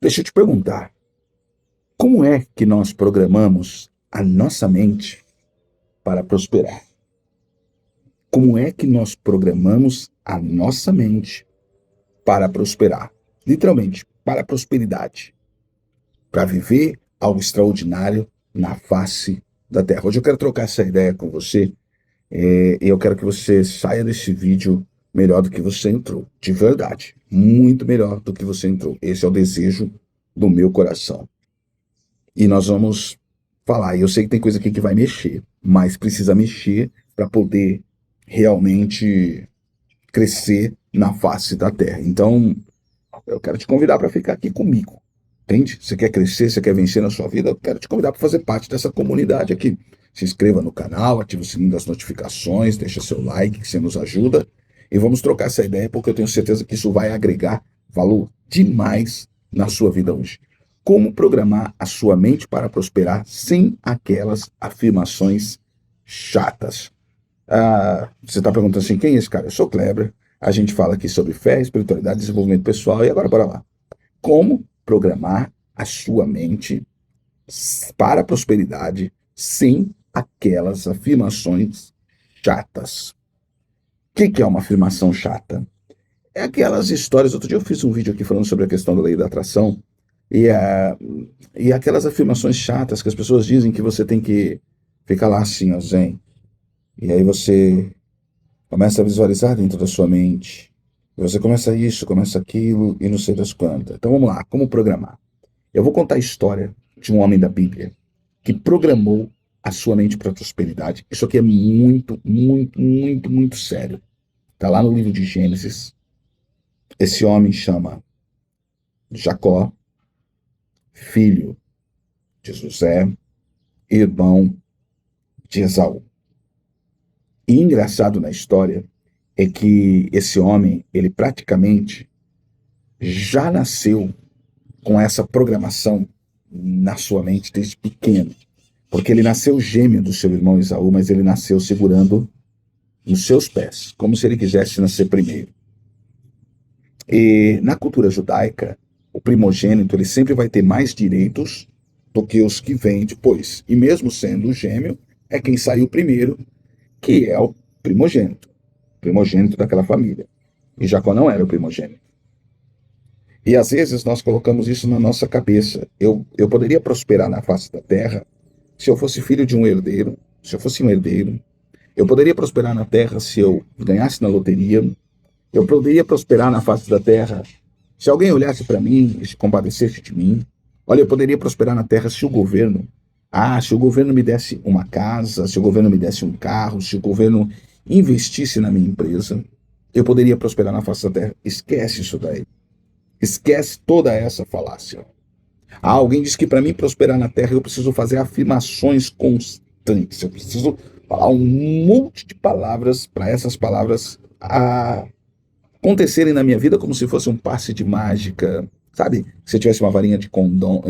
Deixa eu te perguntar, como é que nós programamos a nossa mente para prosperar? Como é que nós programamos a nossa mente para prosperar? Literalmente, para a prosperidade, para viver algo extraordinário na face da Terra. Hoje eu quero trocar essa ideia com você e eu quero que você saia desse vídeo melhor do que você entrou, de verdade, muito melhor do que você entrou. Esse é o desejo do meu coração. E nós vamos falar, e eu sei que tem coisa aqui que vai mexer, mas precisa mexer para poder realmente crescer na face da Terra. Então, eu quero te convidar para ficar aqui comigo, entende? Você quer crescer, você quer vencer na sua vida, eu quero te convidar para fazer parte dessa comunidade aqui. Se inscreva no canal, ative o sininho das notificações, deixa seu like, que você nos ajuda, e vamos trocar essa ideia, porque eu tenho certeza que isso vai agregar valor demais na sua vida hoje. Como programar a sua mente para prosperar sem aquelas afirmações chatas? Você está perguntando assim, quem é esse cara? Eu sou Kleber, a gente fala aqui sobre fé, espiritualidade, desenvolvimento pessoal, e agora bora lá. Como programar a sua mente para a prosperidade sem aquelas afirmações chatas? O que é uma afirmação chata? É aquelas histórias. Outro dia eu fiz um vídeo aqui falando sobre a questão da lei da atração e, e aquelas afirmações chatas que as pessoas dizem que você tem que ficar lá assim, ó, zen. E aí você começa a visualizar dentro da sua mente. E você começa isso, começa aquilo e não sei das quantas. Então vamos lá, como programar? Eu vou contar a história de um homem da Bíblia que programou a sua mente para a prosperidade. Isso aqui é muito, muito, muito, muito sério. Está lá no livro de Gênesis. Esse homem chama Jacó, filho de José, irmão de Esaú. E engraçado na história é que esse homem, ele praticamente já nasceu com essa programação na sua mente desde pequeno. Porque ele nasceu gêmeo do seu irmão Esaú, mas ele nasceu segurando nos seus pés, como se ele quisesse nascer primeiro. E na cultura judaica, o primogênito ele sempre vai ter mais direitos do que os que vêm depois. E mesmo sendo gêmeo, é quem saiu primeiro, que é o primogênito daquela família. E Jacó não era o primogênito. E às vezes nós colocamos isso na nossa cabeça. Eu poderia prosperar na face da terra se eu fosse filho de um herdeiro, se eu fosse um herdeiro. Eu poderia prosperar na terra se eu ganhasse na loteria. Eu poderia prosperar na face da terra se alguém olhasse para mim e se compadecesse de mim. Olha, eu poderia prosperar na terra se o governo me desse uma casa, se o governo me desse um carro, se o governo investisse na minha empresa, eu poderia prosperar na face da terra. Esquece isso daí. Esquece toda essa falácia. Alguém disse que para mim prosperar na terra eu preciso fazer afirmações constantes. Eu preciso falar um monte de palavras para essas palavras acontecerem na minha vida como se fosse um passe de mágica. Sabe? Se eu tivesse uma varinha de condom,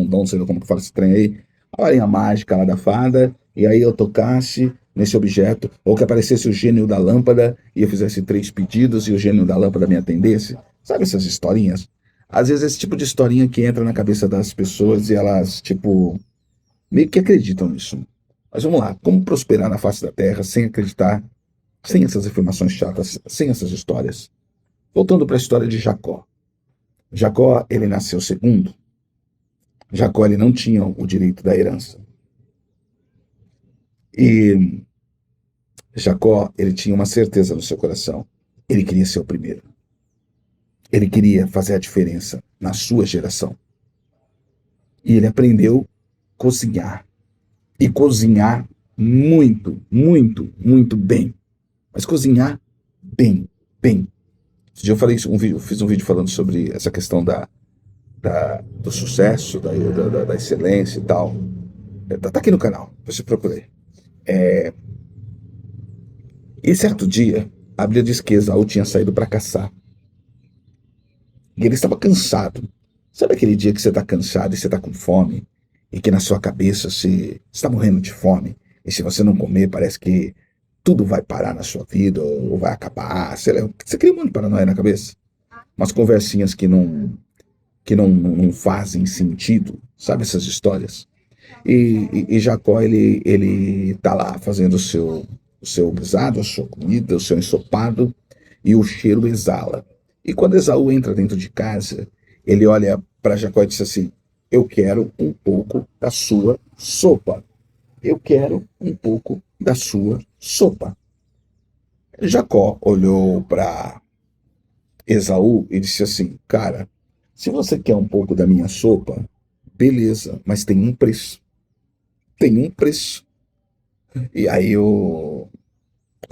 não sei como que fala esse trem aí, a varinha mágica lá da fada, e aí eu tocasse nesse objeto, ou que aparecesse o gênio da lâmpada e eu fizesse 3 pedidos e o gênio da lâmpada me atendesse. Sabe essas historinhas? Às vezes esse tipo de historinha que entra na cabeça das pessoas e elas, tipo, meio que acreditam nisso. Mas vamos lá, como prosperar na face da terra sem acreditar, sem essas afirmações chatas, sem essas histórias? Voltando para a história de Jacó. Jacó, ele nasceu segundo. Jacó, ele não tinha o direito da herança. E Jacó, ele tinha uma certeza no seu coração. Ele queria ser o primeiro. Ele queria fazer a diferença na sua geração. E ele aprendeu a cozinhar. E cozinhar muito, muito, muito bem. Mas cozinhar bem, bem. Esse dia eu falei fiz um vídeo falando sobre essa questão do sucesso, da excelência e tal. Tá aqui no canal, você procurei. E certo dia, a Bíblia diz que Esaú tinha saído para caçar. E ele estava cansado. Sabe aquele dia que você está cansado e você está com fome? E que na sua cabeça você está morrendo de fome? E se você não comer, parece que tudo vai parar na sua vida ou vai acabar. Você cria um monte de paranoia na cabeça. Umas conversinhas que não que não fazem sentido, sabe essas histórias? E Jacó, ele tá lá fazendo o seu guisado, a sua comida, o seu ensopado, e o cheiro exala. E quando Esaú entra dentro de casa, ele olha para Jacó e diz assim: eu quero um pouco da sua sopa. Eu quero um pouco da sua sopa. Jacó olhou para Esaú e disse assim: cara, se você quer um pouco da minha sopa, beleza, mas tem um preço. Tem um preço. E aí o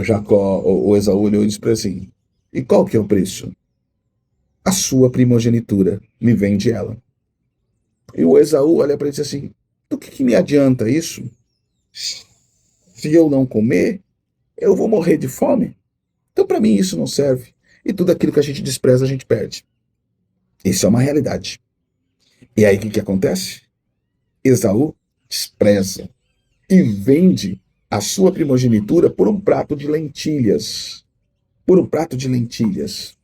Jacó, o Esaú olhou e disse para ele assim: e qual que é o preço? A sua primogenitura, me vende ela. E o Esaú olha para ele e diz assim: do que me adianta isso? Se eu não comer, eu vou morrer de fome. Então, para mim, isso não serve. E tudo aquilo que a gente despreza, a gente perde. Isso é uma realidade. E aí, o que acontece? Esaú despreza e vende a sua primogenitura por um prato de lentilhas. Por um prato de lentilhas.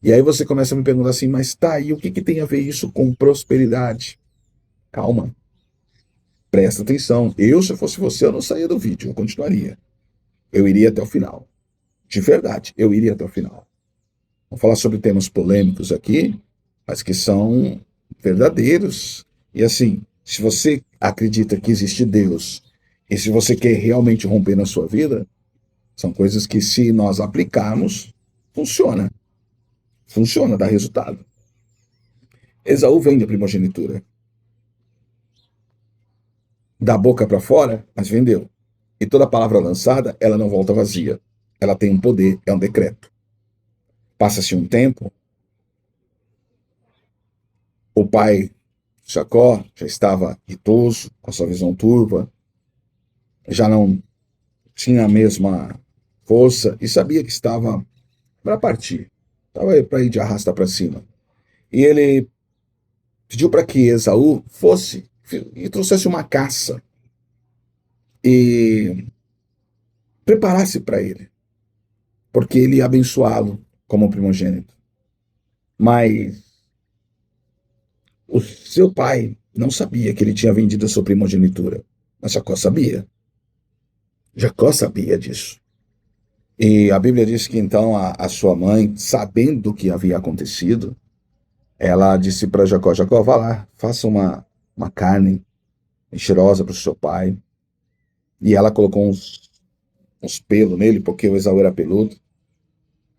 E aí você começa a me perguntar assim, mas tá, e o que tem a ver isso com prosperidade? Calma, presta atenção. Eu, se eu fosse você, eu não saía do vídeo, eu continuaria. Eu iria até o final. De verdade, eu iria até o final. Vamos falar sobre temas polêmicos aqui, mas que são verdadeiros. E assim, se você acredita que existe Deus, e se você quer realmente romper na sua vida, são coisas que, se nós aplicarmos, funciona. Funciona, dá resultado. Esaú vende a primogenitura. Da boca para fora, mas vendeu. E toda palavra lançada, ela não volta vazia. Ela tem um poder, é um decreto. Passa-se um tempo, o pai Jacó já estava idoso, com sua visão turva, já não tinha a mesma força e sabia que estava para partir, estava para ir de arrasta para cima. E ele pediu para que Esaú fosse e trouxesse uma caça e preparasse para ele, porque ele ia abençoá-lo como primogênito. Mas o seu pai não sabia que ele tinha vendido a sua primogenitura, mas Jacó sabia. Jacó sabia disso. E a Bíblia diz que então a sua mãe, sabendo do que havia acontecido, ela disse para Jacó: Jacó, vá lá, faça uma carne cheirosa para o seu pai. E ela colocou uns pelos nele, porque o Esaú era peludo.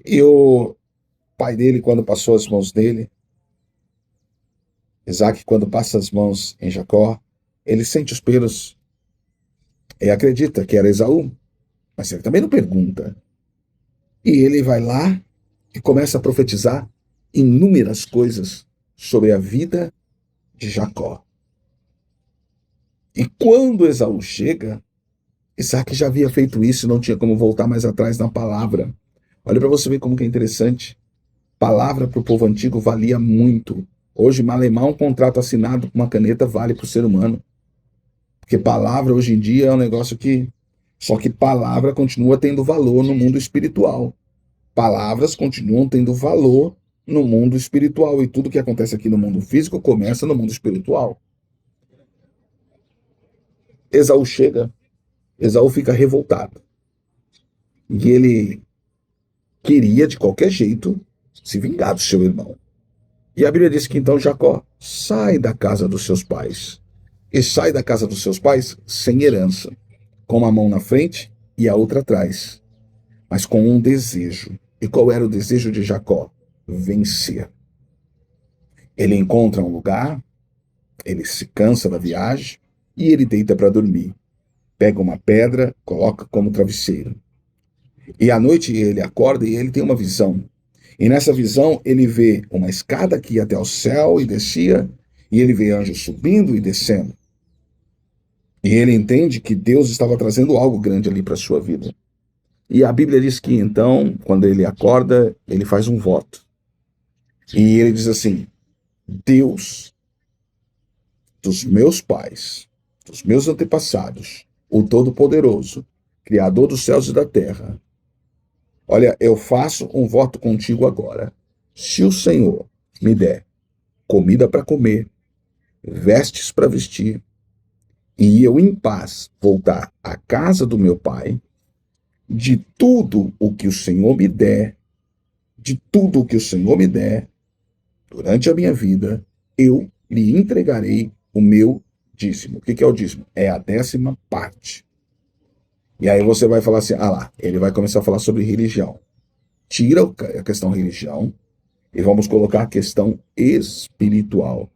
E o pai dele, quando passou as mãos dele, Isaac, quando passa as mãos em Jacó, ele sente os pelos e acredita que era Esaú, mas ele também não pergunta. E ele vai lá e começa a profetizar inúmeras coisas sobre a vida de Jacó. E quando Esaú chega, Isaac já havia feito isso e não tinha como voltar mais atrás na palavra. Olha para você ver como que é interessante. Palavra para o povo antigo valia muito. Hoje, malemar, um contrato assinado com uma caneta vale para o ser humano. Porque palavra hoje em dia é um negócio que... Só que palavra continua tendo valor no mundo espiritual. Palavras continuam tendo valor no mundo espiritual. E tudo que acontece aqui no mundo físico começa no mundo espiritual. Esaú chega, Esaú fica revoltado. E ele queria, de qualquer jeito, se vingar do seu irmão. E a Bíblia diz que então Jacó sai da casa dos seus pais. E sai da casa dos seus pais sem herança, com uma mão na frente e a outra atrás, mas com um desejo. E qual era o desejo de Jacó? Vencer. Ele encontra um lugar, ele se cansa da viagem e ele deita para dormir. Pega uma pedra, coloca como travesseiro. E à noite ele acorda e ele tem uma visão. E nessa visão ele vê uma escada que ia até o céu e descia, e ele vê anjos subindo e descendo. E ele entende que Deus estava trazendo algo grande ali para a sua vida. E a Bíblia diz que então, quando ele acorda, ele faz um voto. E ele diz assim: Deus dos meus pais, dos meus antepassados, o Todo-Poderoso, Criador dos céus e da terra, olha, eu faço um voto contigo agora. Se o Senhor me der comida para comer, vestes para vestir, e eu em paz voltar à casa do meu pai, de tudo o que o Senhor me der, de tudo o que o Senhor me der, durante a minha vida, eu lhe entregarei o meu dízimo. O que é o dízimo? É a 10ª parte. E aí você vai falar assim, ah lá, ele vai começar a falar sobre religião. Tira a questão religião e vamos colocar a questão espiritual.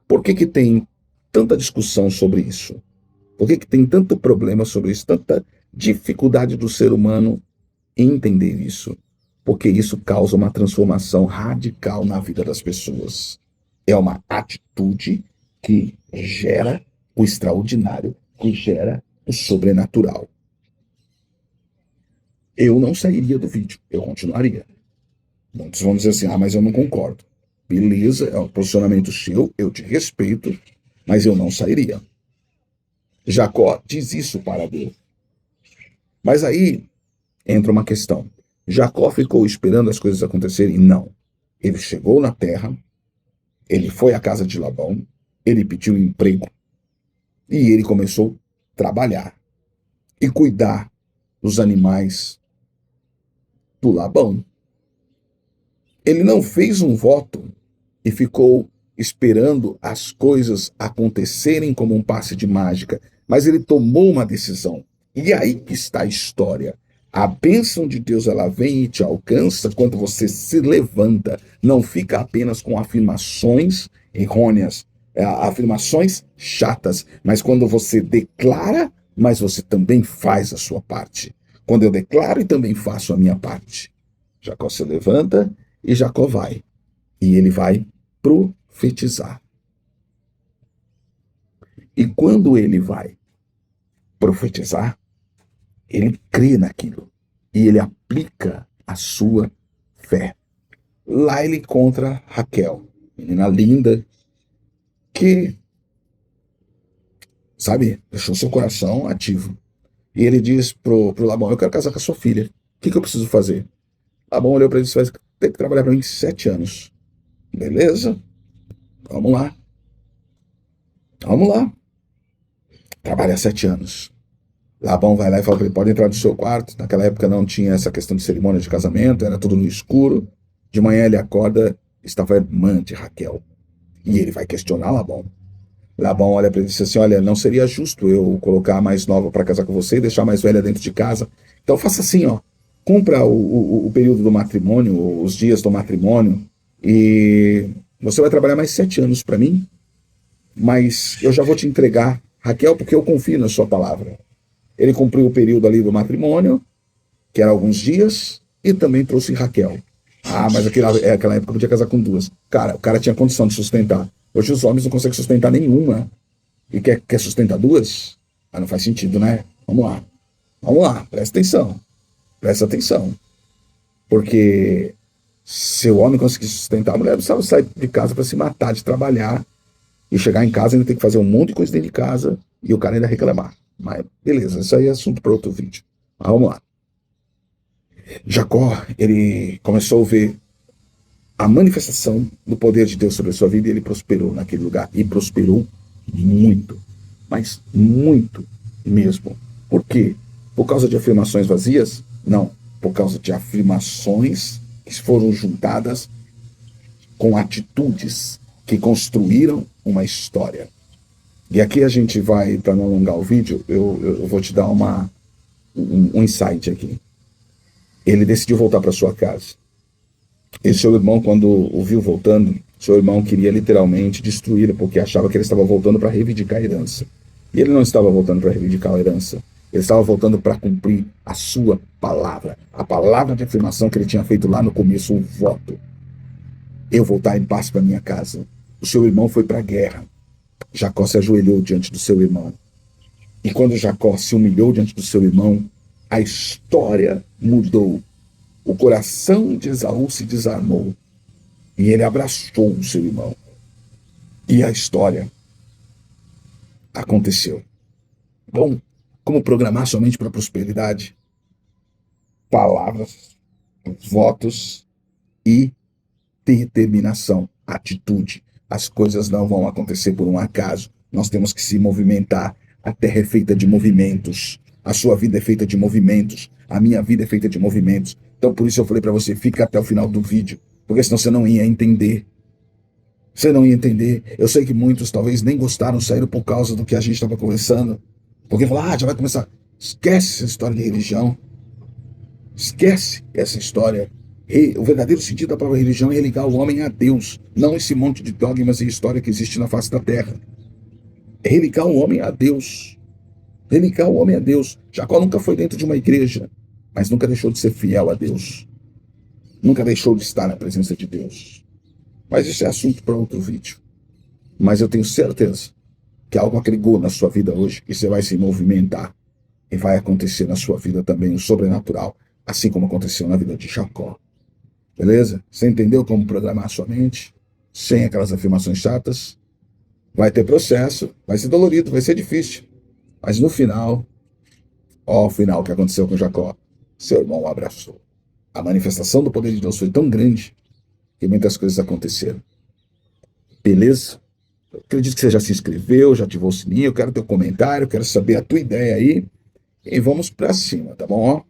Por que tem tanta discussão sobre isso? Por que tem tanto problema sobre isso, tanta dificuldade do ser humano em entender isso? Porque isso causa uma transformação radical na vida das pessoas. É uma atitude que gera o extraordinário, que gera o sobrenatural. Eu não sairia do vídeo, eu continuaria. Muitos vão dizer assim, mas eu não concordo. Beleza, é um posicionamento seu, eu te respeito, mas eu não sairia. Jacó diz isso para Deus. Mas aí entra uma questão. Jacó ficou esperando as coisas acontecerem? Não. Ele chegou na terra, ele foi à casa de Labão, ele pediu um emprego e ele começou a trabalhar e cuidar dos animais do Labão. Ele não fez um voto e ficou esperando as coisas acontecerem como um passe de mágica, mas ele tomou uma decisão. E aí que está a história. A bênção de Deus, ela vem e te alcança quando você se levanta. Não fica apenas com afirmações errôneas, afirmações chatas, mas quando você declara, mas você também faz a sua parte. Quando eu declaro e também faço a minha parte. Jacó se levanta e Jacó vai. E ele vai profetizar. E quando ele vai profetizar, ele crê naquilo e ele aplica a sua fé. Lá ele encontra Raquel, menina linda, que, sabe, deixou seu coração ativo. E ele diz pro Labão, eu quero casar com a sua filha. O que eu preciso fazer? Labão olhou para ele e disse, vai ter que trabalhar para mim 7 anos. Beleza? Vamos lá. Vamos lá. Trabalha 7 anos. Labão vai lá e fala para ele, pode entrar no seu quarto. Naquela época não tinha essa questão de cerimônia de casamento, era tudo no escuro. De manhã ele acorda, estava a irmã de Raquel. E ele vai questionar Labão. Labão olha para ele e diz assim, olha, não seria justo eu colocar a mais nova para casar com você e deixar a mais velha dentro de casa. Então faça assim, ó. Cumpra o período do matrimônio, os dias do matrimônio, e você vai trabalhar mais 7 anos para mim, mas eu já vou te entregar Raquel porque eu confio na sua palavra. Ele cumpriu o período ali do matrimônio, que era alguns dias, e também trouxe Raquel. Mas aquela época podia casar com 2. Cara, o cara tinha condição de sustentar. Hoje os homens não conseguem sustentar nenhuma. E quer sustentar 2? Não faz sentido, né? Vamos lá. Vamos lá, presta atenção. Presta atenção. Porque se o homem conseguisse sustentar, a mulher precisava sair de casa para se matar, de trabalhar, e chegar em casa ainda tem que fazer um monte de coisa dentro de casa, e o cara ainda reclamar. Mas beleza, isso aí é assunto para outro vídeo. Mas vamos lá. Jacó, ele começou a ver a manifestação do poder de Deus sobre a sua vida e ele prosperou naquele lugar. E prosperou muito. Mas muito mesmo. Por quê? Por causa de afirmações vazias? Não. Por causa de afirmações que foram juntadas com atitudes que construíram uma história. E aqui a gente vai, para não alongar o vídeo, eu vou te dar um insight aqui. Ele decidiu voltar para sua casa. E seu irmão, quando o viu voltando, seu irmão queria literalmente destruí-lo, porque achava que ele estava voltando para reivindicar a herança. E ele não estava voltando para reivindicar a herança. Ele estava voltando para cumprir a sua palavra. A palavra de afirmação que ele tinha feito lá no começo, o voto. Eu voltar em paz para minha casa. O seu irmão foi para a guerra. Jacó se ajoelhou diante do seu irmão. E quando Jacó se humilhou diante do seu irmão, a história mudou. O coração de Esaú se desarmou. E ele abraçou o seu irmão. E a história aconteceu. Bom, como programar somente para a prosperidade? Palavras, votos e determinação, atitude. As coisas não vão acontecer por um acaso. Nós temos que se movimentar. A terra é feita de movimentos. A sua vida é feita de movimentos. A minha vida é feita de movimentos. Então, por isso eu falei para você, fica até o final do vídeo, porque senão você não ia entender. Você não ia entender. Eu sei que muitos talvez nem gostaram, saíram por causa do que a gente estava conversando. Porque falaram, já vai começar. Esquece essa história de religião. Esquece essa história. O verdadeiro sentido da palavra religião é religar o homem a Deus, não esse monte de dogmas e história que existe na face da terra. É religar o homem a Deus. Religar o homem a Deus. Jacó nunca foi dentro de uma igreja, mas nunca deixou de ser fiel a Deus. Nunca deixou de estar na presença de Deus. Mas isso é assunto para outro vídeo. Mas eu tenho certeza que algo agregou na sua vida hoje e você vai se movimentar. E vai acontecer na sua vida também o sobrenatural, assim como aconteceu na vida de Jacó. Beleza? Você entendeu como programar a sua mente? Sem aquelas afirmações chatas? Vai ter processo, vai ser dolorido, vai ser difícil. Mas no final, ó, o final que aconteceu com Jacó. Seu irmão o abraçou. A manifestação do poder de Deus foi tão grande que muitas coisas aconteceram. Beleza? Eu acredito que você já se inscreveu, já ativou o sininho, eu quero teu comentário, eu quero saber a tua ideia aí. E vamos pra cima, tá bom?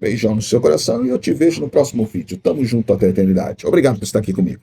Beijão no seu coração e eu te vejo no próximo vídeo. Tamo junto até a eternidade. Obrigado por estar aqui comigo.